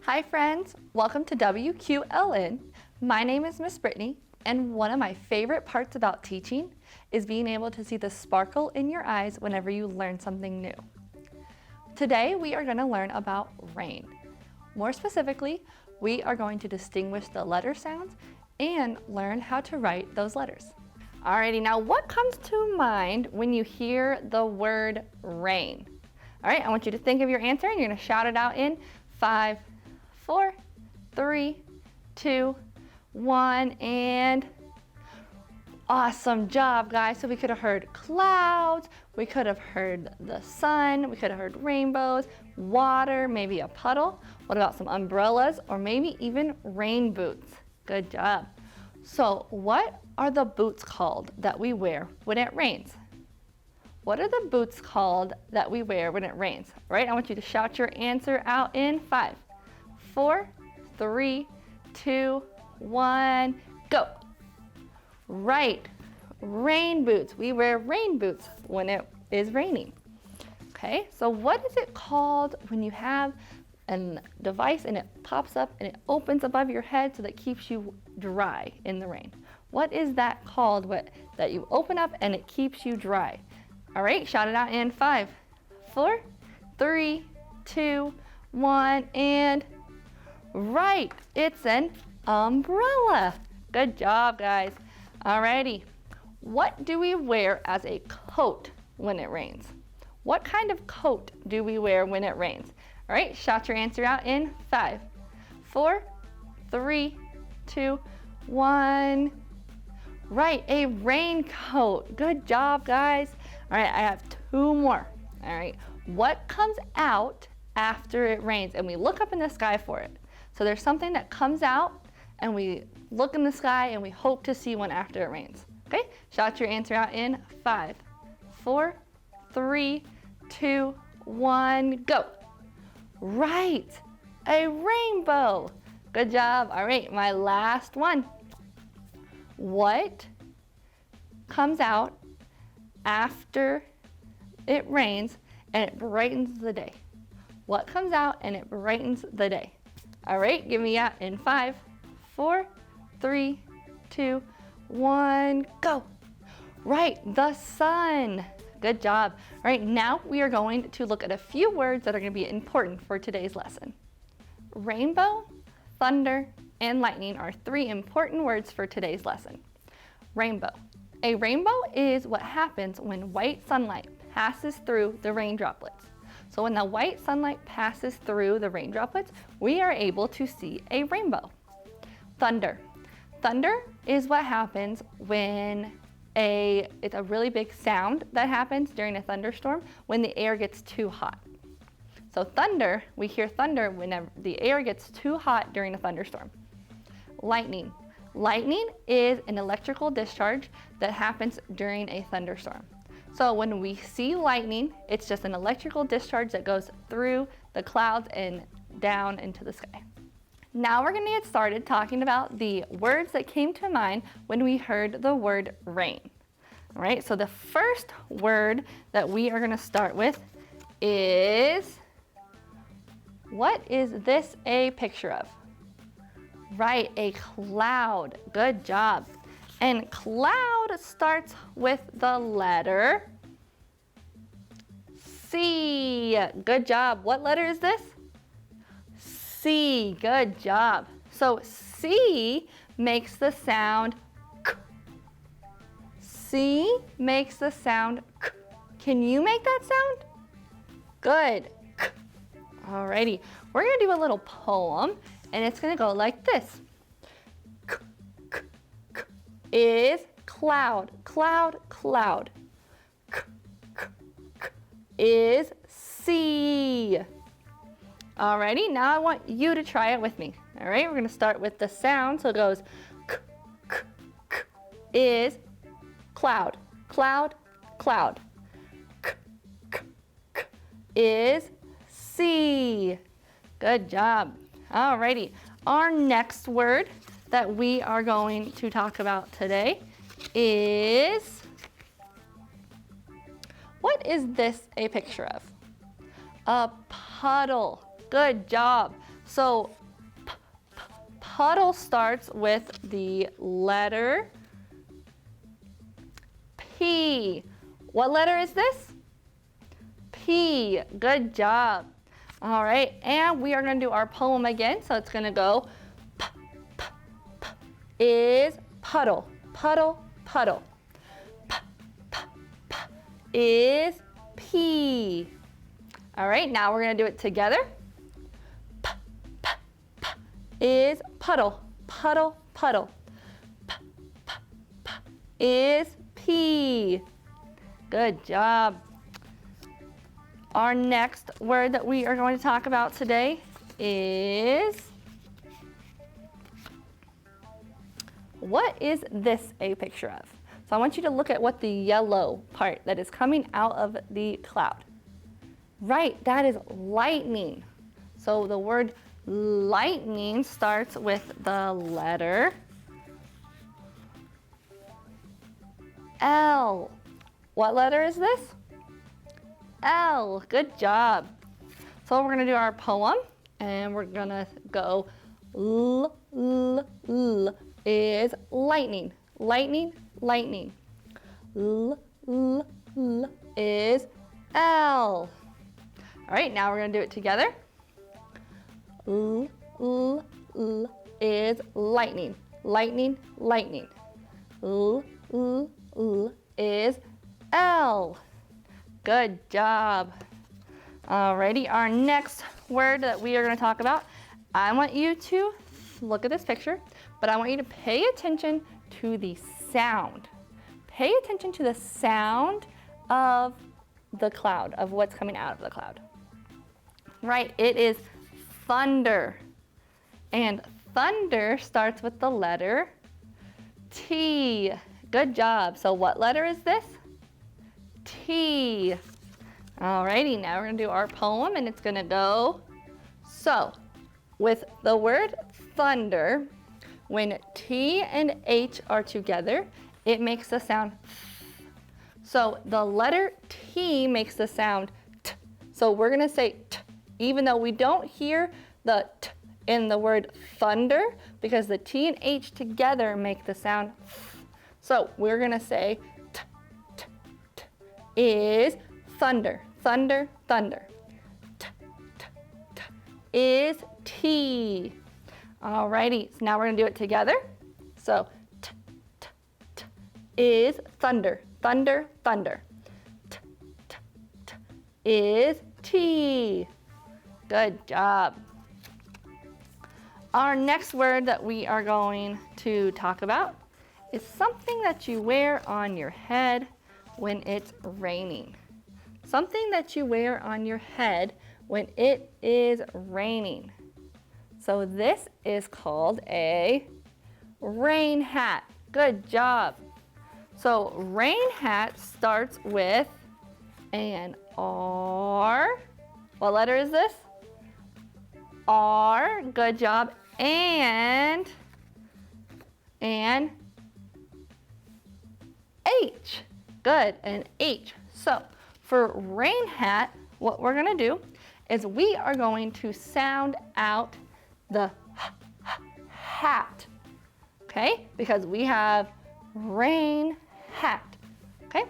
Hi friends, welcome to WQLN. My name is Miss Brittany, and one of my favorite parts about teaching is being able to see the sparkle in your eyes whenever you learn something new. Today we are going to learn about rain. More specifically, we are going to distinguish the letter sounds and learn how to write those letters. Alrighty, now what comes to mind when you hear the word rain? Alright, I want you to think of your answer and you're going to shout it out in 5, 4, 3, 2, 1, and awesome job, guys. So we could have heard clouds, we could have heard the sun, we could have heard rainbows, water, maybe a puddle. What about some umbrellas or maybe even rain boots? Good job. So what are the boots called that we wear when it rains? What are the boots called that we wear when it rains? All right, I want you to shout your answer out in 5, 4, 3, 2, 1, go. Right, rain boots. We wear rain boots when it is raining. Okay, so what is it called when you have a device and it pops up and it opens above your head so that keeps you dry in the rain? What is that called, that you open up and it keeps you dry? All right, shout it out in 5, 4, 3, 2, 1, and right, it's an umbrella. Good job, guys. Alrighty, what do we wear as a coat when it rains? What kind of coat do we wear when it rains? All right, shout your answer out in 5, 4, 3, 2, 1. Right, a raincoat. Good job, guys. All right, I have 2 more. All right, what comes out after it rains? And we look up in the sky for it. So there's something that comes out and we look in the sky and we hope to see one after it rains. Okay, shout your answer out in 5, 4, 3, 2, 1, go. Right, a rainbow. Good job. All right, my last one. What comes out after it rains and it brightens the day? What comes out and it brightens the day? All right, give me out in 5, 4, 3, 2, 1, go. Right, the sun. Good job. All right, now we are going to look at a few words that are going to be important for today's lesson. Rainbow, thunder, and lightning are 3 important words for today's lesson. Rainbow. A rainbow is what happens when white sunlight passes through the rain droplets. So when the white sunlight passes through the rain droplets, we are able to see a rainbow. Thunder. Thunder is what happens when it's a really big sound that happens during a thunderstorm when the air gets too hot. So thunder, we hear thunder whenever the air gets too hot during a thunderstorm. Lightning. Lightning is an electrical discharge that happens during a thunderstorm. So when we see lightning, it's just an electrical discharge that goes through the clouds and down into the sky. Now we're going to get started talking about the words that came to mind when we heard the word rain. All right, so the first word that we are going to start with is, what is this a picture of? Right, a cloud. Good job. And cloud starts with the letter C. Good job. What letter is this? C. Good job. So C makes the sound K. C makes the sound K. Can you make that sound? Good. K. Alrighty. We're going to do a little poem, and it's going to go like this. K, k, k is cloud, cloud, cloud. K, k, k is C. Alrighty, now I want you to try it with me. All right, we're going to start with the sound. So it goes k, k, k is cloud, cloud, cloud. K, k, k is C. Good job. Alrighty, our next word that we are going to talk about today is, what is this a picture of? A puddle. Good job. So puddle starts with the letter P. What letter is this? P. Good job. All right, and we are going to do our poem again. So it's going to go is puddle, puddle, puddle. Is P. All right, now we're going to do it together. Is puddle, puddle, puddle. Is P. Good job. Our next word that we are going to talk about today is, what is this a picture of? So I want you to look at what the yellow part that is coming out of the cloud. Right, that is lightning. So the word lightning starts with the letter L. What letter is this? L. Good job. So we're going to do our poem, and we're going to go L, L, L is lightning, lightning, lightning. L, L, L is L. All right, now we're going to do it together. L, L, L is lightning, lightning, lightning. L, L, L is L. Good job. Alrighty, our next word that we are going to talk about, I want you to look at this picture, but I want you to pay attention to the sound. Pay attention to the sound of the cloud, of what's coming out of the cloud. Right, it is thunder. And thunder starts with the letter T. Good job. So what letter is this? T. Alrighty, now we're going to do our poem, and it's going to go, so with the word thunder, when T and H are together, it makes the sound th. So the letter T makes the sound t. So we're going to say t, even though we don't hear the t in the word thunder, because the T and H together make the sound th. So we're going to say t, t, t is thunder, thunder, thunder. T, t, t is T. Alrighty, so now we're going to do it together. So t, t, t is thunder, thunder, thunder. T, t, t is T. Good job. Our next word that we are going to talk about is something that you wear on your head when it's raining. Something that you wear on your head when it is raining. So this is called a rain hat. Good job. So rain hat starts with an R. What letter is this? R. Good job. And H. Good, an H. So for rain hat, what we're going to do is we are going to sound out the hat, okay? Because we have rain hat, okay?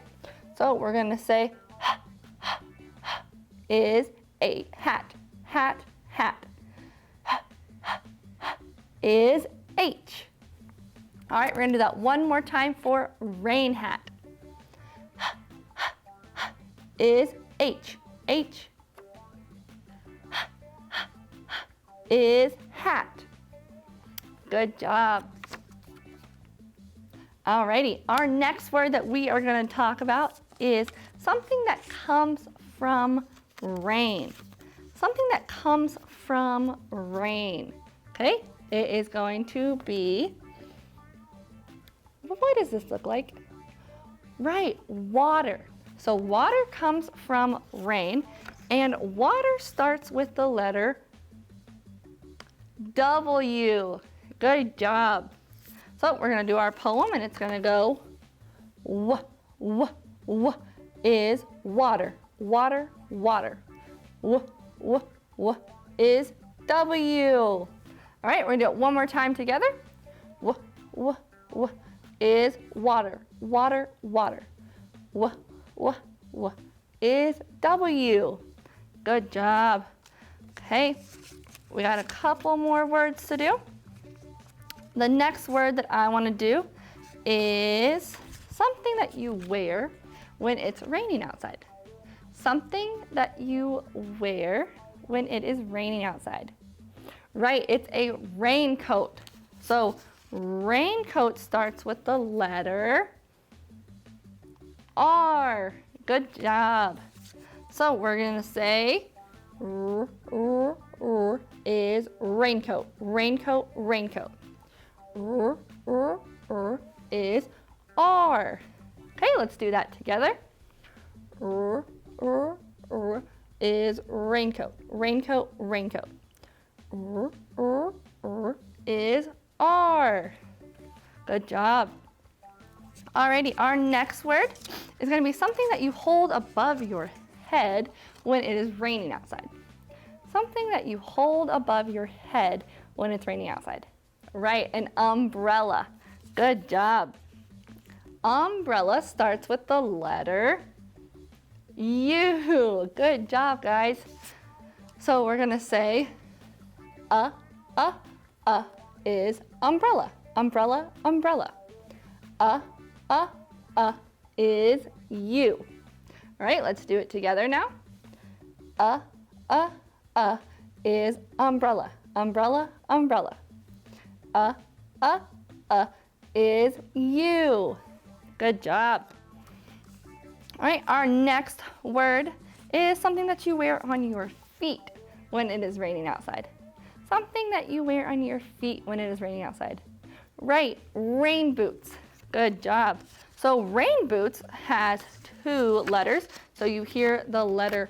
So we're going to say is a hat, hat, hat. Is H. All right, we're going to do that one more time for rain hat. Is H. H. Is hat. Good job. Alrighty, our next word that we are going to talk about is something that comes from rain. Something that comes from rain. Okay, it is going to be, what does this look like? Right, water. So water comes from rain, and water starts with the letter W. Good job. So we're going to do our poem, and it's going to go, w is water, water, water. W is W. All right, we're gonna do it one more time together. W, w, w is water, water, water. W, w, w is W. Good job. Okay, we got a couple more words to do. The next word that I want to do is something that you wear when it's raining outside. Something that you wear when it is raining outside. Right, it's a raincoat. So raincoat starts with the letter R. Good job. So we're gonna say is raincoat, raincoat, raincoat. Is R. Okay, let's do that together. Is raincoat, raincoat, raincoat. Is R. Good job. Alrighty, our next word is going to be something that you hold above your head when it is raining outside. Something that you hold above your head when it's raining outside. Right, an umbrella. Good job. Umbrella starts with the letter U. Good job, guys. So we're going to say is umbrella, umbrella, umbrella. Is U. All right, let's do it together now. Is umbrella, umbrella, umbrella. Is U. Good job. All right, our next word is something that you wear on your feet when it is raining outside. Something that you wear on your feet when it is raining outside. Right, rain boots. Good job. So rain boots has two letters. So you hear the letter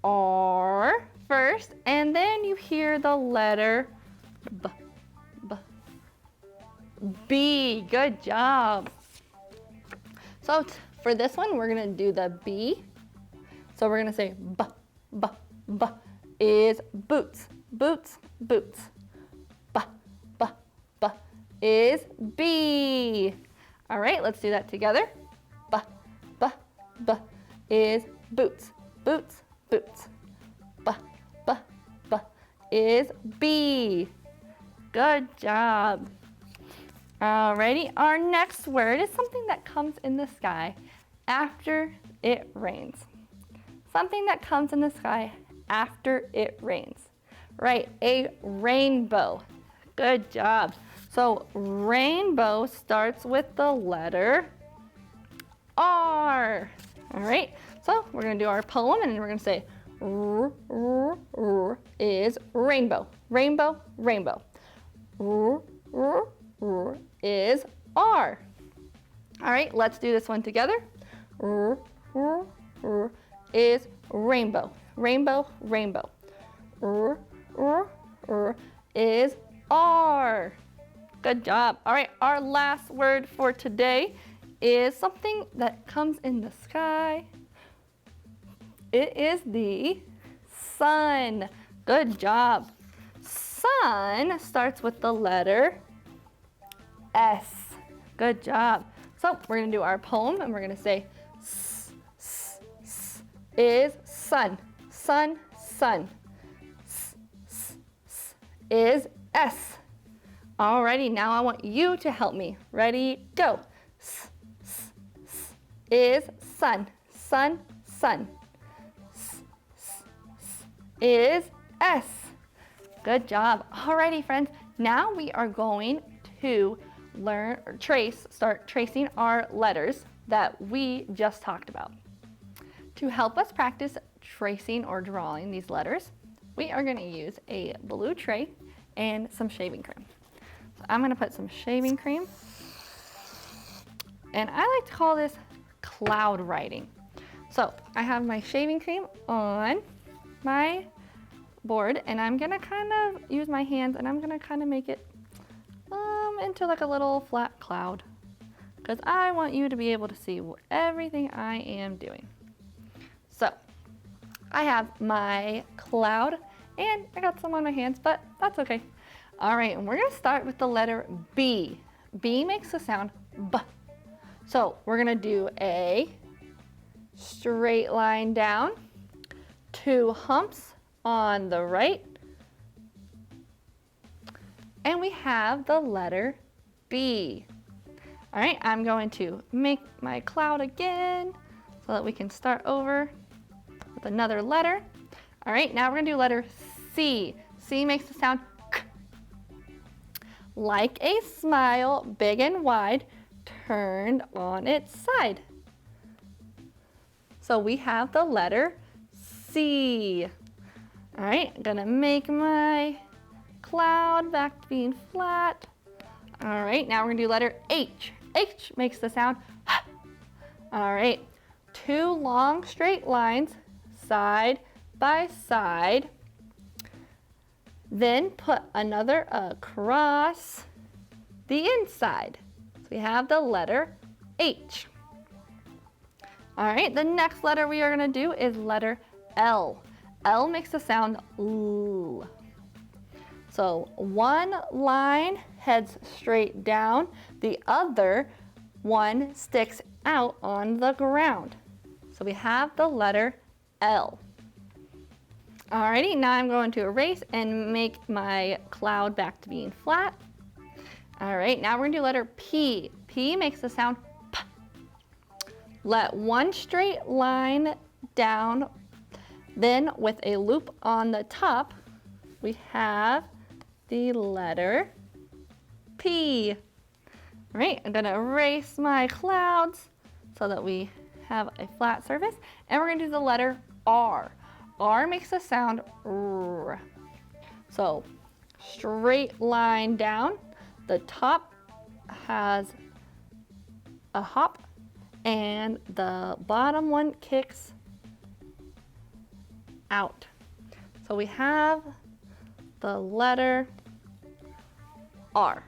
R first, and then you hear the letter B. Good job. So for this one, we're gonna do the B. So we're gonna say B is boots, boots, boots. B is B. All right, let's do that together. B is boots, boots, boots. B is B. Good job. Alrighty, our next word is something that comes in the sky after it rains. Something that comes in the sky after it rains. Right, a rainbow. Good job. So rainbow starts with the letter R. All right, so we're gonna do our poem and we're gonna say is rainbow, rainbow, rainbow. Is R. All right, let's do this one together. Is rainbow, rainbow, rainbow. Is R. Good job. All right, our last word for today is something that comes in the sky. It is the sun. Good job. Sun starts with the letter S. Good job. So we're gonna do our poem and we're gonna say is sun, sun, sun. Is S. Alrighty, now I want you to help me. Ready, go. Is sun, sun, sun. Is S. Good job. Alrighty, friends. Now we are going to learn or start tracing our letters that we just talked about. To help us practice tracing or drawing these letters, we are going to use a blue tray and some shaving cream. So I'm going to put some shaving cream, and I like to call this cloud writing. So I have my shaving cream on my board, and I'm going to kind of use my hands, and I'm going to kind of make it into like a little flat cloud, because I want you to be able to see everything I am doing. So I have my cloud And I got some on my hands, but that's okay. All right, and we're gonna start with the letter B. B makes the sound B. So we're gonna do a straight line down, 2 humps on the right, and we have the letter B. All right, I'm going to make my cloud again so that we can start over with another letter. All right, now we're gonna do letter C. C makes the sound K. Like a smile, big and wide, turned on its side. So we have the letter C. All right, I'm gonna make my cloud back to being flat. All right, now we're gonna do letter H. H makes the sound H. All right, 2 long straight lines, side by side. Then put another across the inside. So we have the letter H. All right, the next letter we are gonna do is letter L. L makes the sound L. So 1 line heads straight down, the other one sticks out on the ground. So we have the letter L. Alrighty, now I'm going to erase and make my cloud back to being flat. All right, now we're gonna do letter P. P makes the sound P. Let 1 straight line down, then with a loop on the top, we have the letter P. All right, I'm gonna erase my clouds so that we have a flat surface, and we're gonna do the letter R. R makes the sound R. So straight line down, the top has a hop, and the bottom one kicks out. So we have the letter R.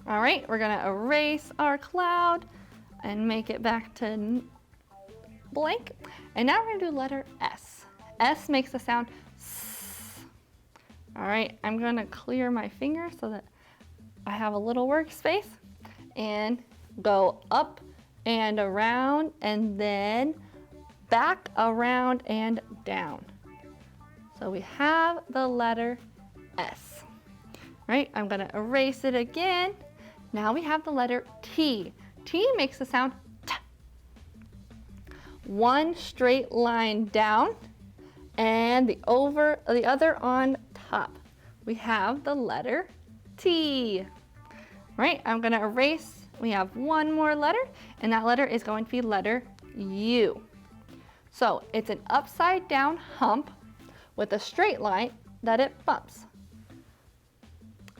All right, we're gonna erase our cloud and make it back to blank. And now we're gonna do letter S. S makes the sound S. All right, I'm gonna clear my finger so that I have a little workspace and go up and around and then back around and down. So we have the letter S. All right, I'm gonna erase it again. Now we have the letter T. T makes the sound T. 1 straight line down and the other on top. We have the letter T. All right, I'm gonna erase. We have 1 more letter, and that letter is going to be letter U. So it's an upside down hump with a straight line that it bumps.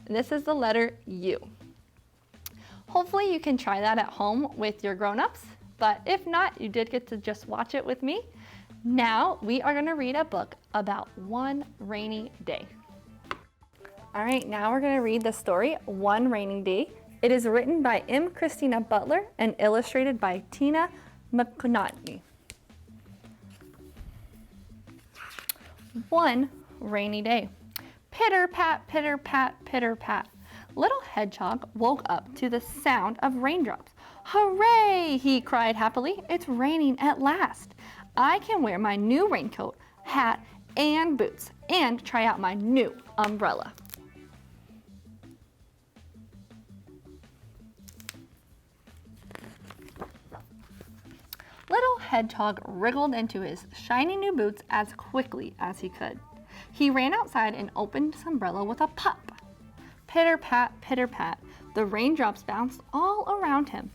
And this is the letter U. Hopefully you can try that at home with your grown-ups, but if not, you did get to just watch it with me. Now we are gonna read a book about one rainy day. All right, now we're gonna read the story, One Rainy Day. It is written by M. Christina Butler and illustrated by Tina McConaughey. One rainy day. Pitter pat, pitter pat, pitter pat. Little Hedgehog woke up to the sound of raindrops. Hooray, he cried happily. It's raining at last. I can wear my new raincoat, hat, and boots, and try out my new umbrella. Little Hedgehog wriggled into his shiny new boots as quickly as he could. He ran outside and opened his umbrella with a pop. Pitter-pat, pitter-pat, the raindrops bounced all around him.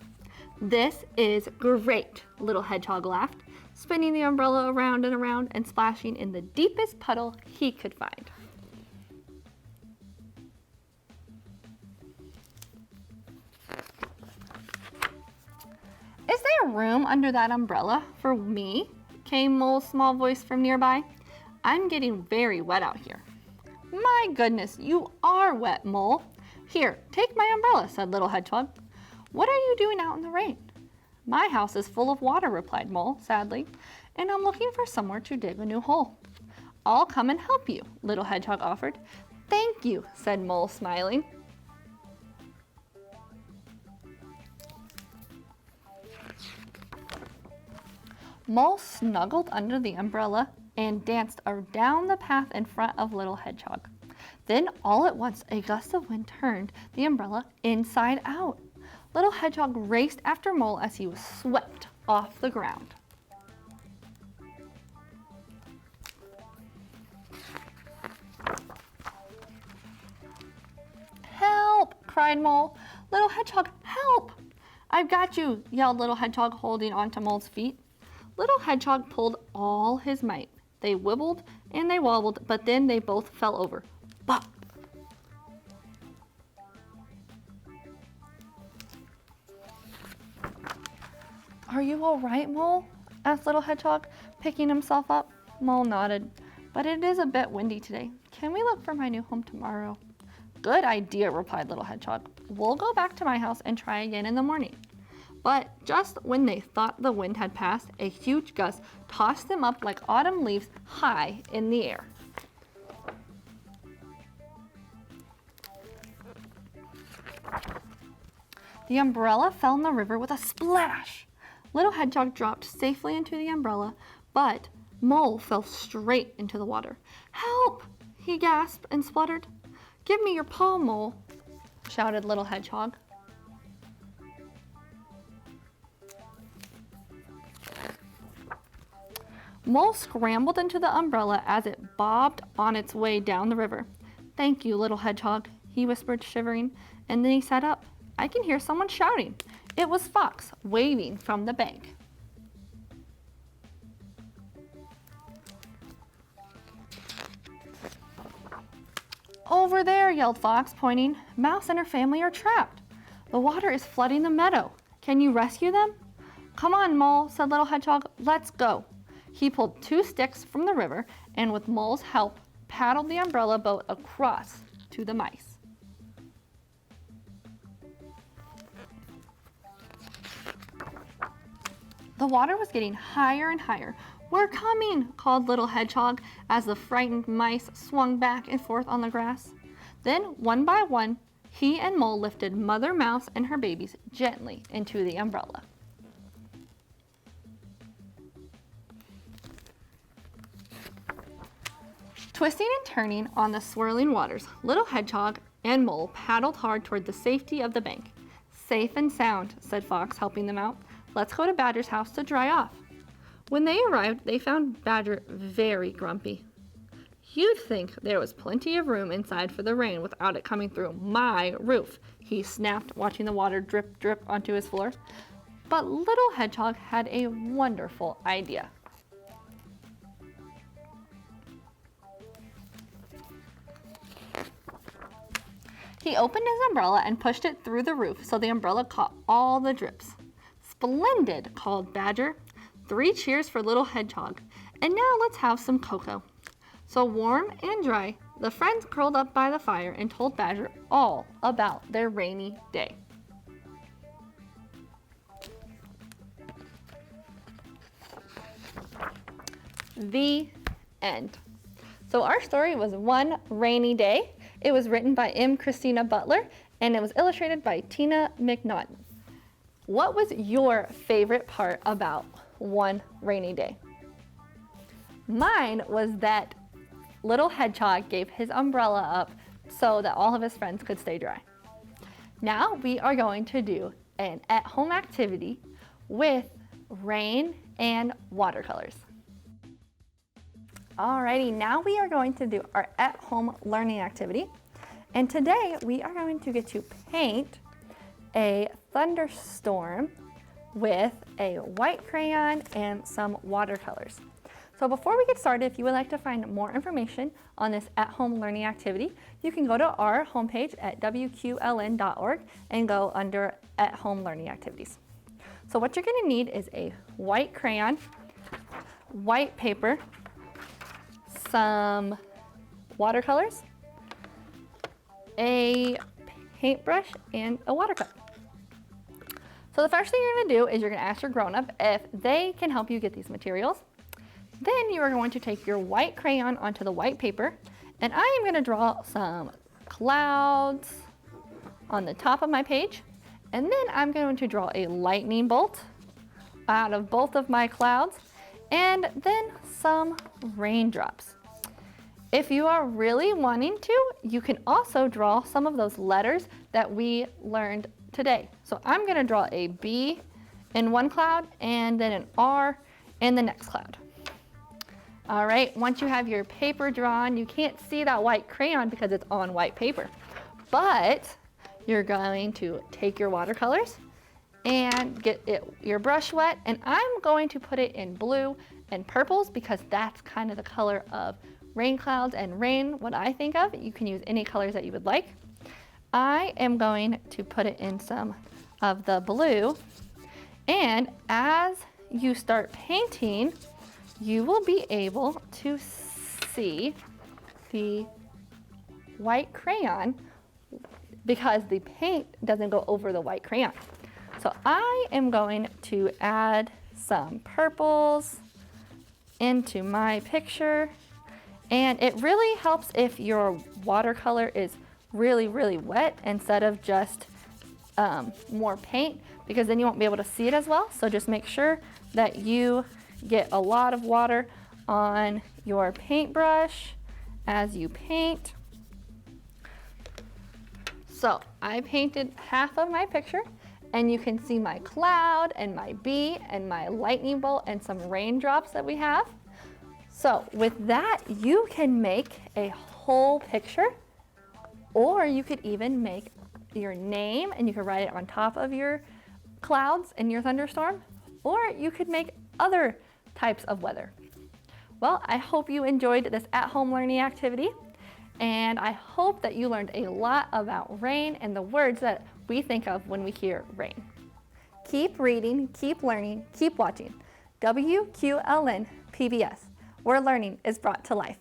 This is great, Little Hedgehog laughed, spinning the umbrella around and around and splashing in the deepest puddle he could find. Is there room under that umbrella for me? Came Mole's small voice from nearby. I'm getting very wet out here. My goodness, you are wet, Mole. Here, take my umbrella, said Little Hedgehog. What are you doing out in the rain? My house is full of water, replied Mole sadly, and I'm looking for somewhere to dig a new hole. I'll come and help you, Little Hedgehog offered. Thank you, said Mole, smiling. Mole snuggled under the umbrella and danced down the path in front of Little Hedgehog. Then all at once a gust of wind turned the umbrella inside out. Little Hedgehog raced after Mole as he was swept off the ground. Help! Cried Mole. Little Hedgehog, help! I've got you, yelled Little Hedgehog, holding onto Mole's feet. Little Hedgehog pulled all his might. They wibbled and they wobbled, but then they both fell over. Bop! Are you all right, Mole? Asked Little Hedgehog, picking himself up. Mole nodded. But it is a bit windy today. Can we look for my new home tomorrow? Good idea, replied Little Hedgehog. We'll go back to my house and try again in the morning. But just when they thought the wind had passed, a huge gust tossed them up like autumn leaves high in the air. The umbrella fell in the river with a splash. Little Hedgehog dropped safely into the umbrella, but Mole fell straight into the water. Help! He gasped and spluttered. Give me your paw, Mole, shouted Little Hedgehog. Mole scrambled into the umbrella as it bobbed on its way down the river. Thank you, Little Hedgehog, he whispered, shivering, and then he sat up. I can hear someone shouting. It was Fox, waving from the bank. Over there, yelled Fox, pointing. Mouse and her family are trapped. The water is flooding the meadow. Can you rescue them? Come on, Mole, said Little Hedgehog. Let's go. He pulled 2 sticks from the river and with Mole's help paddled the umbrella boat across to the mice. The water was getting higher and higher. We're coming, called Little Hedgehog as the frightened mice swung back and forth on the grass. Then, one by one, he and Mole lifted Mother Mouse and her babies gently into the umbrella. Twisting and turning on the swirling waters, Little Hedgehog and Mole paddled hard toward the safety of the bank. Safe and sound, said Fox, helping them out. Let's go to Badger's house to dry off. When they arrived, they found Badger very grumpy. You'd think there was plenty of room inside for the rain without it coming through my roof, he snapped, watching the water drip, drip onto his floor. But Little Hedgehog had a wonderful idea. He opened his umbrella and pushed it through the roof so the umbrella caught all the drips. Splendid, called Badger. 3 cheers for Little Hedgehog. And now let's have some cocoa. So warm and dry, the friends curled up by the fire and told Badger all about their rainy day. The end. So our story was One Rainy Day. It was written by M. Christina Butler and it was illustrated by Tina McNaughton. What was your favorite part about One Rainy Day? Mine was that Little Hedgehog gave his umbrella up so that all of his friends could stay dry. Now we are going to do an at-home activity with rain and watercolors. Alrighty, now we are going to do our at-home learning activity. And today we are going to get to paint a thunderstorm with a white crayon and some watercolors. So before we get started, if you would like to find more information on this at-home learning activity, you can go to our homepage at WQLN.org and go under at-home learning activities. So what you're going to need is a white crayon, white paper, some watercolors, a paintbrush, and a watercolor. So the first thing you're going to do is you're going to ask your grown-up if they can help you get these materials. Then you are going to take your white crayon onto the white paper, and I am going to draw some clouds on the top of my page, and then I'm going to draw a lightning bolt out of both of my clouds, and then some raindrops. If you are really wanting to, you can also draw some of those letters that we learned today. So I'm going to draw a B in one cloud and then an R in the next cloud. All right, once you have your paper drawn, you can't see that white crayon because it's on white paper, but you're going to take your watercolors and get your brush wet, and I'm going to put it in blue and purples because that's kind of the color of rain clouds and rain, what I think of. You can use any colors that you would like. I am going to put it in some of the blue, and as you start painting, you will be able to see the white crayon because the paint doesn't go over the white crayon. So I am going to add some purples into my picture, and it really helps if your watercolor is really, really wet instead of just more paint, because then you won't be able to see it as well. So just make sure that you get a lot of water on your paintbrush as you paint. So I painted half of my picture, and you can see my cloud and my bee and my lightning bolt and some raindrops that we have. So with that, you can make a whole picture, or you could even make your name and you could write it on top of your clouds in your thunderstorm, or you could make other types of weather. Well, I hope you enjoyed this at-home learning activity, and I hope that you learned a lot about rain and the words that we think of when we hear rain. Keep reading, keep learning, keep watching. WQLN PBS, where learning is brought to life.